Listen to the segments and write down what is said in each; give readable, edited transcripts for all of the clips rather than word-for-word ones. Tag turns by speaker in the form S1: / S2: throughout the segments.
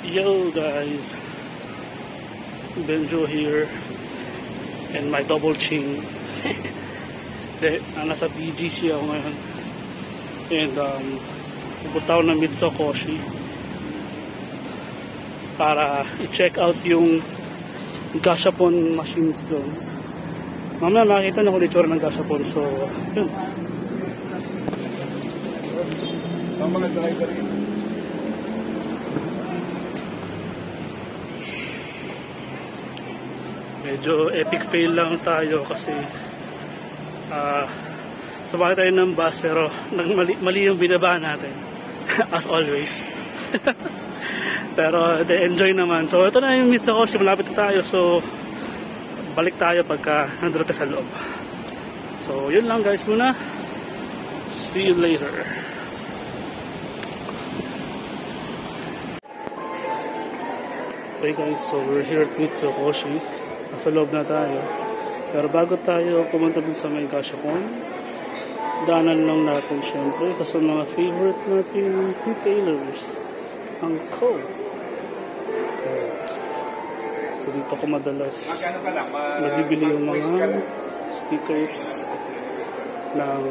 S1: Yo guys, Benjo here and my double chin. Nasa BGC ako ngayon and pupunta ako ng Mitsukoshi para i-check out yung gashapon machines doon. Mamaya makikita na ko itsura ng gashapon, so yun.
S2: Ang mga driver yun.
S1: Medyo epic fail lang tayo kasi sumakay tayo ng bus pero mali yung binaba natin as always. Pero enjoy naman. So ito na yung Mitsukoshi, malapit na tayo, so balik tayo pagka nandito sa loob. So yun lang guys muna, see you later. Okay guys, so we're here at Mitsukoshi. Nasa loob na tayo. Pero bago tayo pumunta dun sa may gashapon, daanan lang natin syempre sa mga favorite natin retailers, ang Co. Okay. So dito ko madalas nabibili yung mga stickers ng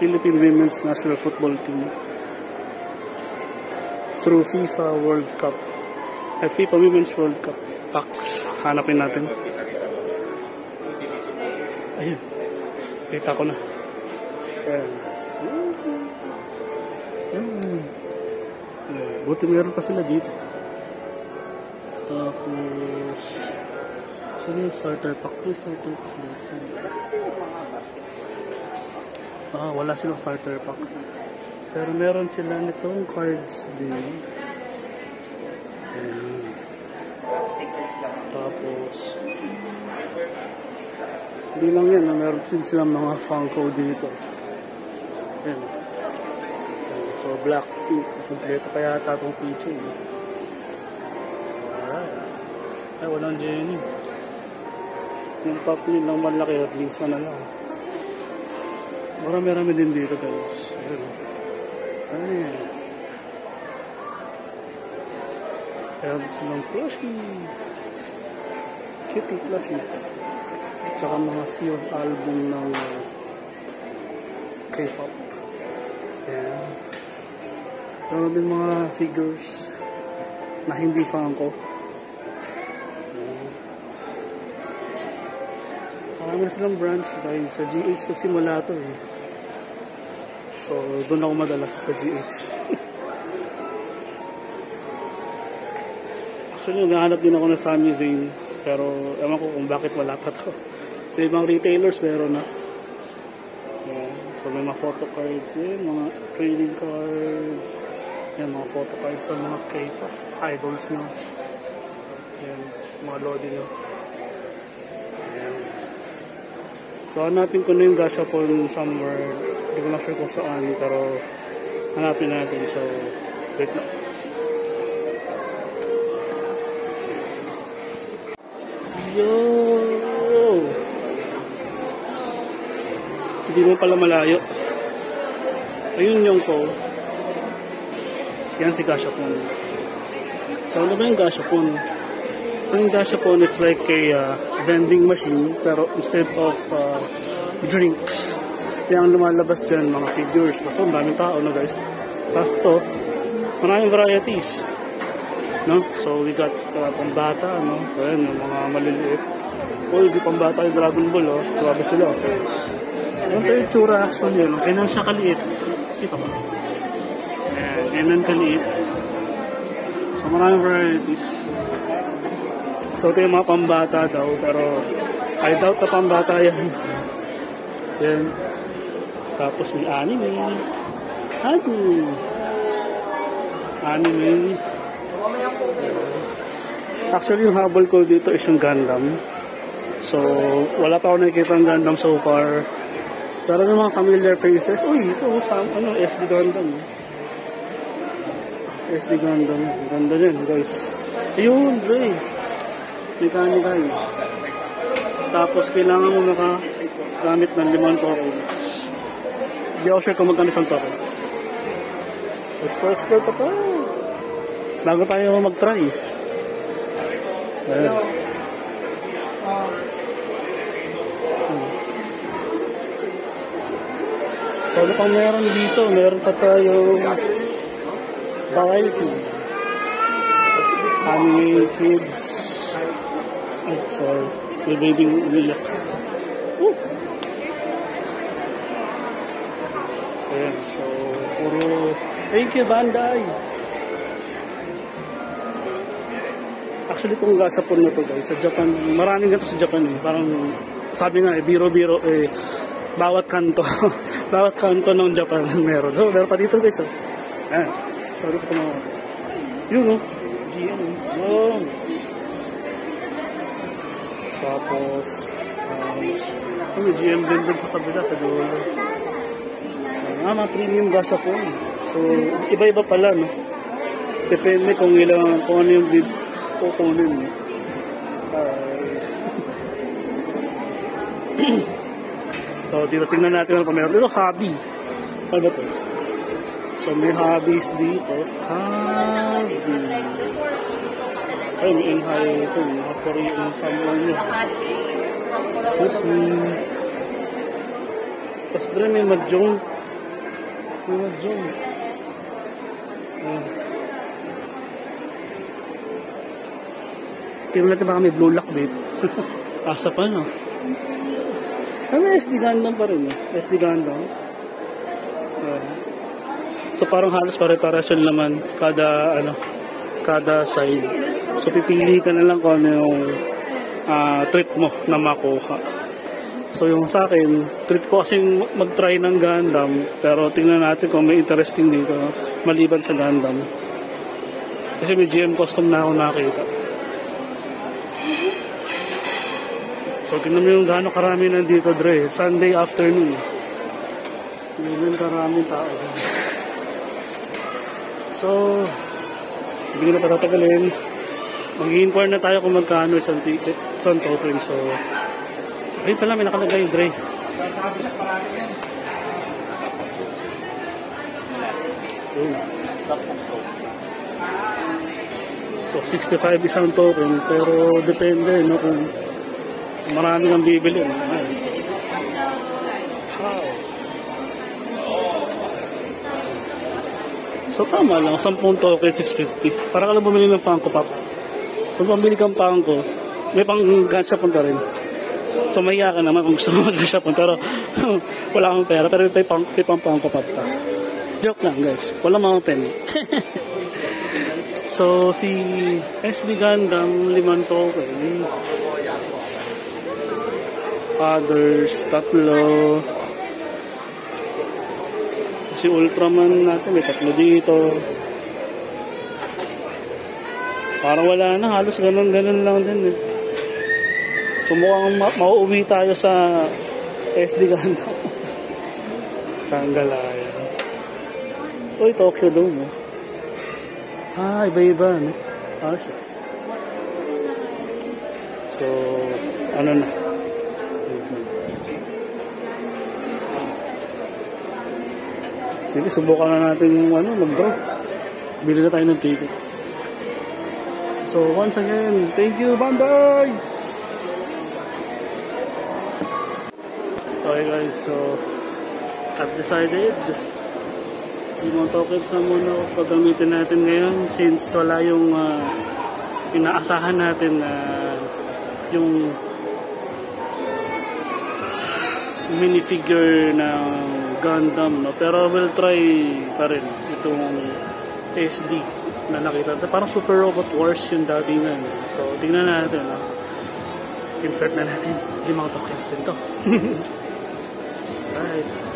S1: Philippine Women's National Football Team through FIFA World Cup, FIFA Women's World Cup packs. Hanapin natin. Ayun. Kita ko na. Ayan. Ayan. Buti meron pa sila dito. Tapos saan yung starter pack? Yung starter pack. Wala silang starter pack. Pero meron sila nitong cards din. Ayan. Tapos hindi lang yan, meron din silang mga Funko dito. Ayan. So black pink, kompleto kaya tatong picture. Alright. Ay, walang Jenny. Yung top yun lang malaki at least na lang. Marami-rami din dito guys. Ayan. Meron silang plushie, kitty plushie, tsaka mga sealed album ng K-pop. Ayan. Meron din mga figures na hindi Funko. Marami silang branch guys. Sa GH nagsimula ito eh. So doon ako madalas sa GH. Actually naghahanap din ako ng Sami Zayn, pero ewan ko kung bakit wala pa to. Sa ibang retailers meron na. Ayan. So may mga photo cards din, mga trading cards. Ayan, mga photo cards sa mga K-pop idols na. Ayan, mga lodi na. Ayan. So hanapin ko na yung gashapon somewhere. Hindi ko na sure kung saan, pero hanapin natin. So wait na. Yo! Hindi mo pala malayo. Ayun yung Co. Yan si gashapon. So ano ba yung gashapon? So yung gashapon, it's like a vending machine, pero instead of drinks, yung lumalabas dyan mga figures. So maraming tao na guys. Tapos to, maraming varieties. No? So we got pambata, no? So yan, yung mga maliliit. O, hindi pambata yung Dragon Ball, oh. Grabe sila. Ano ito yung tsura actually yun? Kailan siya kaliit? Ito ba? Ayan, kailan kaliit. So maraming varieties. So ito yung mga pambata daw, pero I doubt na pambata yan. Yan. Tapos may anime. Anime. Actually, yung habol ko dito is yung Gundam. So, wala pa ako nakikita ng Gundam so far. Pero yung mga familiar faces, uy, ito, SD Gundam. SD Gundam. Ganda din, guys. Ayun, Dre. Mechanical. Tapos, kailangan mo makagamit ng 5 tokens. Hindi ako sure kung magkano isang token. Explore pa pa. bago tayo mag-try. Ayan. So ano pang meron dito? Meron pa tayong variety. Anime kids. Ay, sorry. May babying umiyak. Woo! Ayan, so puro thank you, Bandai! Actually, itong gasapon na to guys, sa Japan, maraming ganito sa Japan eh. Parang, sabi nga eh, biro-biro eh, bawat kanto, bawat kanto ng Japan meron. So, meron pa dito guys. Ayan, sorry po mga. Yun o, GM. Yun. Tapos, may GM din sa kabila, sa dulo. Mga premium gasapon. So, iba-iba pala, no? Depende kung ano yung kukunin. So, dito tingnan natin ano pa meron. Dito, hobby. Ano ba ito? So, may hobbies dito. Hobby. Ay, may inhay ito. May Korean samurai nyo. Excuse me. Tapos doon may mahjong. May mahjong. Ayan. Tingnan natin baka may blue lock dito. Asa pa, no? May SD Gundam pa rin, eh. SD Gundam. So, parang halos pare-parasyon naman kada side. So, pipili ka na lang kung ano yung trip mo na makuha. So, yung sa akin, trip ko kasing mag-try ng Gundam. Pero, tingnan natin kung may interesting dito, no? Maliban sa Gundam. Kasi may GM custom na ako nakita. So, tingnan mo yung gaano karami nandito, Dre. Sunday afternoon. Ganyan karaming tao. So, hindi ko na patatagalin. Mag-i-inquire na tayo kung magkano isang ticket, isang token. So, ayun pala, may nakalagay, Dre. So, 65 isang token. Pero, depende, no, kung marami kang bibili. Wow. So tama lang, 10 token, 650. Para ka lang bumili ng Funko Pop. So pambili kang Funko, may pang ganshapon ka rin. So mahiya ka naman kung gusto mo mag-ganshapon. Pero wala kang pera, pero may pang Funko Pop ka. Joke lang guys, wala mga pen. So si SD Gundam, 5 token. Others, 3. Si Ultraman natin, may 3 dito. Parang wala na, halos ganun lang din eh. So mukhang mauuwi tayo sa SD Gundam. Tanggalayan. Uy, Tokyo Dome eh. Iba-iba no? Siya. So, ano na. Sige, subukan na natin yung mag-draw. Bili na tayo ng ticket. So, once again, thank you, Bandai! Okay guys, so I've decided yung tokens na muna pagamitin natin ngayon since wala yung inaasahan natin na yung minifigure ng Gundam, no? Pero we'll try pa rin itong SD na nakita. Parang Super Robot Wars yung datingan. So, tingnan natin, no? Insert na natin yung mga tokens din to. Right.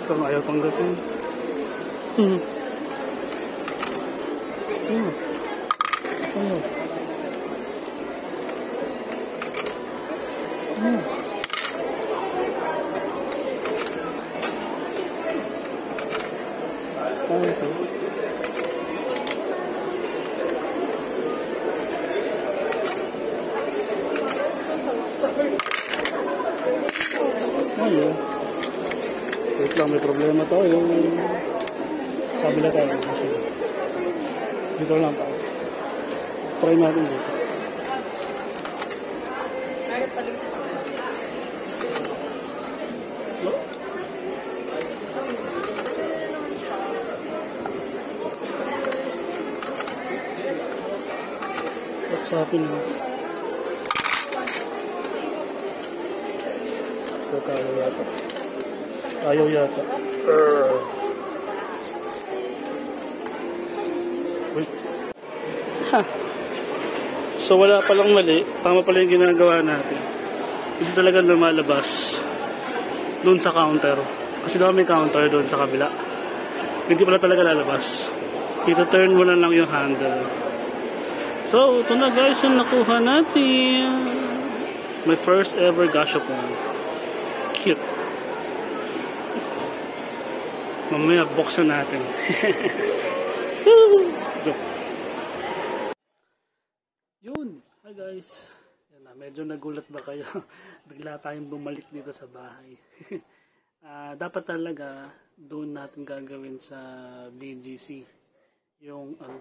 S1: kang ayaw tanggapin. Ayun. Wait lang, may problema tayo. Sabi na tayo. Dito lang tayo. Try natin dito. What's happening? Ayaw yata. Ayaw yata. Wait. Ha. So wala palang mali. Tama pala yung ginagawa natin. Hindi talaga lumalabas doon sa counter. Kasi daw may counter doon sa kabila. Hindi pala talaga lalabas. Ito-turn mo na lang yung handle. So, ito na guys yung nakuha natin. My first ever gashapon. Cute. Mamaya buksan natin. Yun. Hi guys. Yan na, medyo nagulat ba kayo? Bigla tayong bumalik dito sa bahay. Dapat talaga doon natin gagawin sa BGC. Yung ano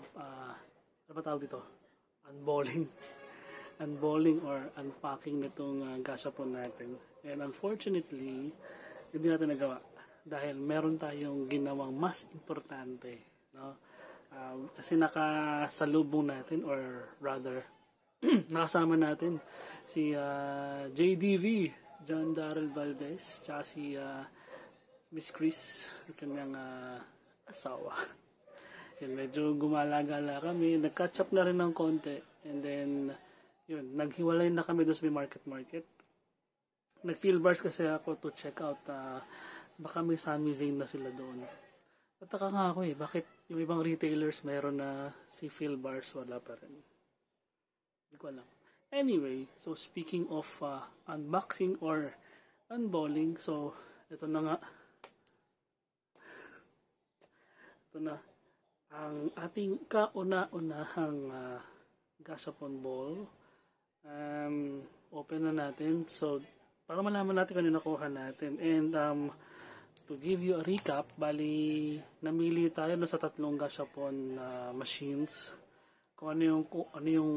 S1: ba tawag dito? Unballing or unpacking nitong gashapon natin. And unfortunately, hindi natin nagawa dahil meron tayong ginawang mas importante, no? Kasi nakasalubong natin, or rather nakasama natin si JDV, John Darrell Valdez, tsaka si Miss Chris, kanyang asawa. Yun, medyo gumala-gala kami, nag-catch up na rin ng konti, and then yun, naghiwalay na kami doon sa market. Nag-field bars kasi ako to check out, baka may Sami Zayn na sila doon. Nataka nga ako bakit yung ibang retailers meron na si field bars, wala pa rin. Hindi ko alam. Anyway, so speaking of unboxing or unballing, so ito na nga. Ito na ang ating kauna-unahang gashapon ball. Open na natin. So, para malaman natin kung ano nakuha natin. And to give you a recap, bali namili tayo sa tatlong gashapon machines. Kung ano yung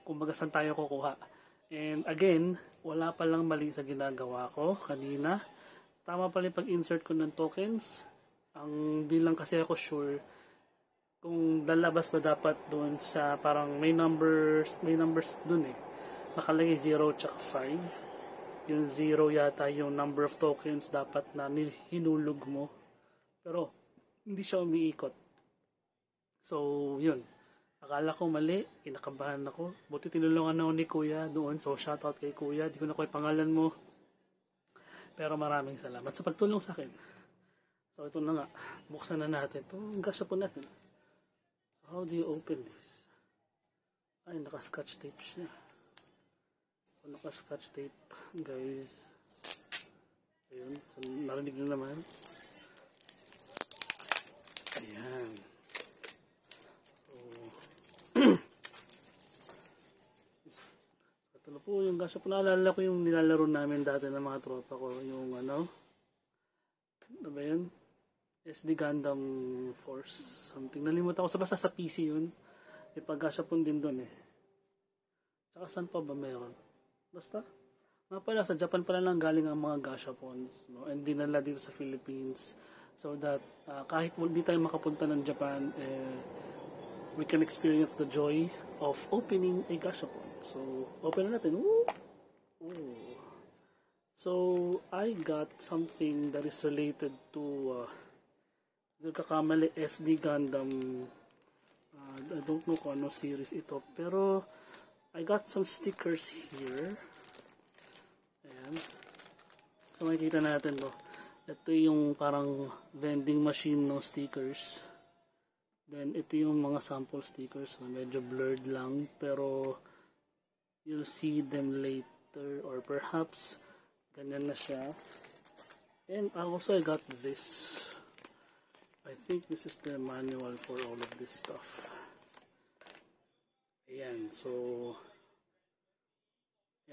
S1: kumbaga saan tayo kukuha. And again, wala palang mali sa ginagawa ko kanina. Tama pala yung pag-insert ko ng tokens. Ang di lang kasi ako sure kung lalabas ba dapat doon sa parang may numbers doon nakalagay 0 tsaka 5. Yung 0 yata yung number of tokens dapat na hinulog mo, pero hindi siya umiikot. So yun, akala ko mali, kinakabahan ako, buti tinulungan ako ni kuya doon. So shoutout kay kuya, di ko na ko yung pangalan mo, pero maraming salamat sa pagtulong sa akin. So ito na nga, buksan na natin itong gashapon natin. How do you open this? Ay, naka-scotch tape siya. So, naka-scotch tape, guys. Ayun, so, narinig na naman. Ayan. So, ito na po yung gashapon. Naalala ko yung nilalaro namin dati ng mga tropa ko. Yung ano ba yan? SD Gundam Force something. Nalimutan ko. Basta sa PC yun. May pag-gashapon din doon Tsaka saan pa ba meron? Basta. Nga pala, sa Japan pala lang galing ang mga gashapons. No? And dinala dito sa Philippines. So that kahit hindi tayo makapunta ng Japan, we can experience the joy of opening a gashapon. So, open na natin. Ooh. Ooh. So, I got something that is related to kakamali SD Gundam. I don't know kung ano series ito, pero I got some stickers here. Ayan. So makikita natin Ito yung parang vending machine ng stickers. Then ito yung mga sample stickers. Medyo blurred lang, pero you'll see them later, or perhaps ganyan na siya. And also I got this. I think this is the manual for all of this stuff. Ayan, so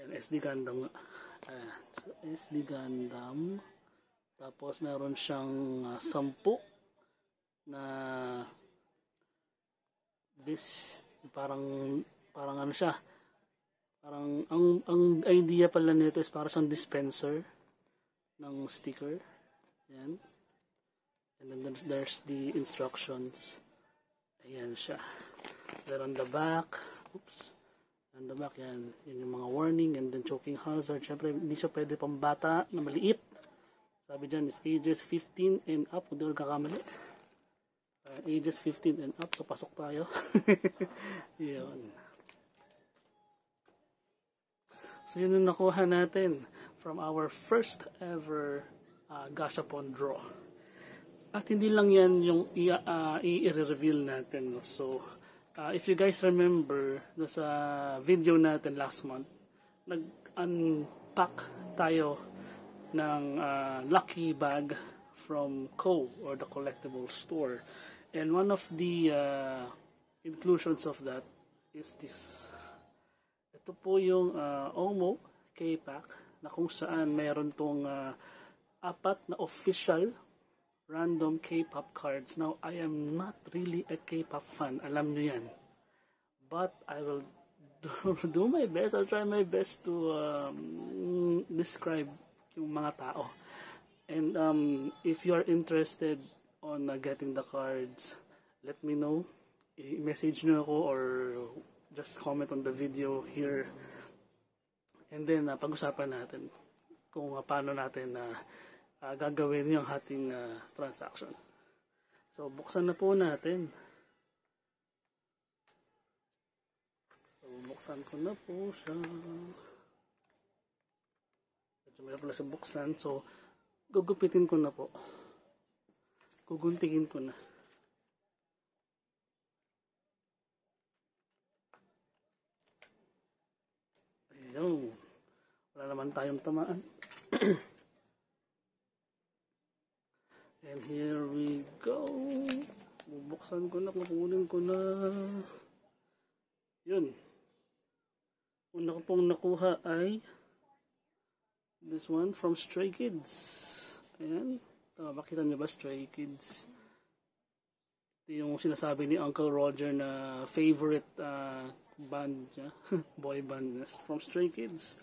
S1: ayan, SD Gundam. Ayan, so SD Gundam. Tapos meron siyang 10 na this, parang ano siya. Parang ang idea pala nito is parang siyang dispenser ng sticker. Ayan. And then there's the instructions. Ayan siya. Then on the back, oops. On the back, yan yung mga warning, and then choking hazard. Syempre, hindi siya pwede pang bata na maliit. Sabi dyan is ages 15 and up. Hindi ko kakamali. Ages 15 and up. So, pasok tayo. Yun. So, yun yung nakuha natin from our first ever Gashapon draw. At hindi lang yan yung i-reveal natin. No? So, if you guys remember, sa video natin last month, nag-unpack tayo ng lucky bag from Co, or the collectible store. And one of the inclusions of that is this. Ito po yung Omo K-Pack, na kung saan mayroon tong 4 na official random K-pop cards. Now, I am not really a K-pop fan. Alam nyo yan. But I will do my best. I'll try my best to describe yung mga tao. And if you are interested on getting the cards, let me know. I-message nyo ako or just comment on the video here. And then, pag-usapan natin kung paano natin gagawin yung ating transaction. So, buksan na po natin. So, buksan ko na po siya. Medyo may pala siya buksan. So, gugupitin ko na po. Guguntingin ko na. Ayun. Wala naman tayong tamaan. And here we go. Bubuksan ko na, kukunin ko na. Yun. Una ko pong nakuha ay this one from Stray Kids. Ayan. Makita niyo ba, Stray Kids? Ito yung sinasabi ni Uncle Roger na favorite band niya. Boy band from Stray Kids.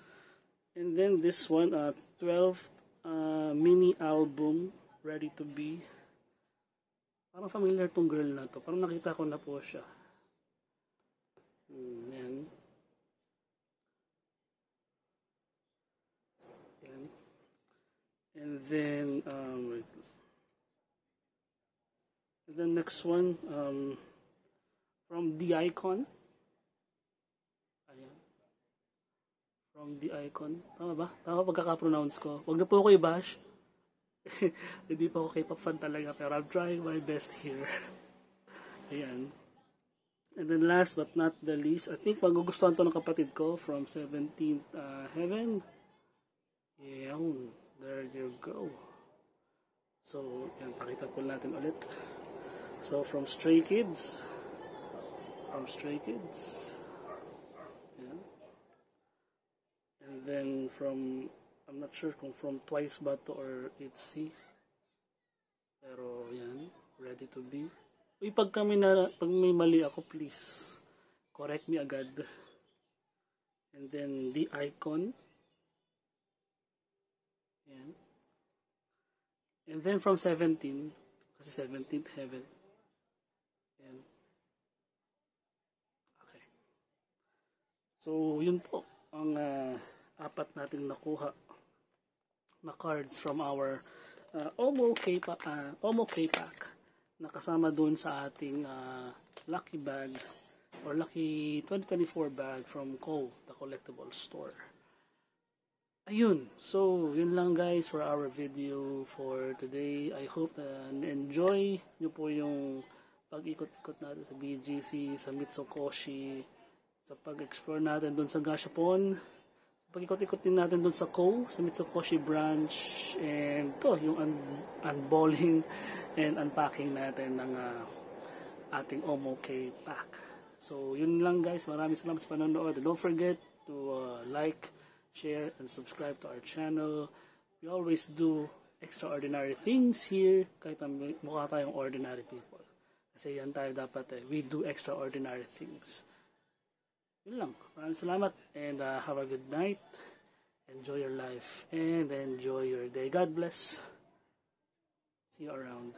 S1: And then this one, 12 mini album, Ready to Be. Parang familiar tong girl na to. Parang nakita ko na po siya. Yan. Yan. And then next one, from The Icon. Ayan. From The Icon. Tama ba? Tama pagkaka-pronounce ko. Huwag na po ako i-bash. Hindi pa ako K-pop fan talaga, pero I'm trying my best here. Ayan. And then last but not the least, I think magugustuhan to ng kapatid ko from 17th Heaven. Ayan. There you go. So, yan, pakita po natin ulit. So, from Stray Kids. Ayan. And then from, I'm not sure kung from Twice ba to or HC. Pero yan, Ready to Be. Uy, pag may mali ako, please correct me agad. And then The Icon. Yan. And then from 17, kasi 17th Heaven. Yan. Okay. So, yun po ang 4 nating nakuha na cards from our Omo K-Pack na kasama doon sa ating lucky bag or lucky 2024 bag from Co, the collectible store. Ayun, so yun lang guys for our video for today. I hope na enjoy nyo po yung pag-ikot-ikot natin sa BGC, sa Mitsukoshi, sa pag-explore natin dun sa Gashapon, sa pag-ikot-ikot din natin dun sa Kou, sa Mitsukoshi branch, and to yung unballing and unpacking natin ng ating OMOK pack. So yun lang guys, maraming salamat sa panonood. Don't forget to like, share, and subscribe to our channel. We always do extraordinary things here, kahit mukha tayong ordinary people. Kasi yan tayo dapat we do extraordinary things. Yun lang. Maraming salamat and have a good night. Enjoy your life and enjoy your day. God bless. See you around.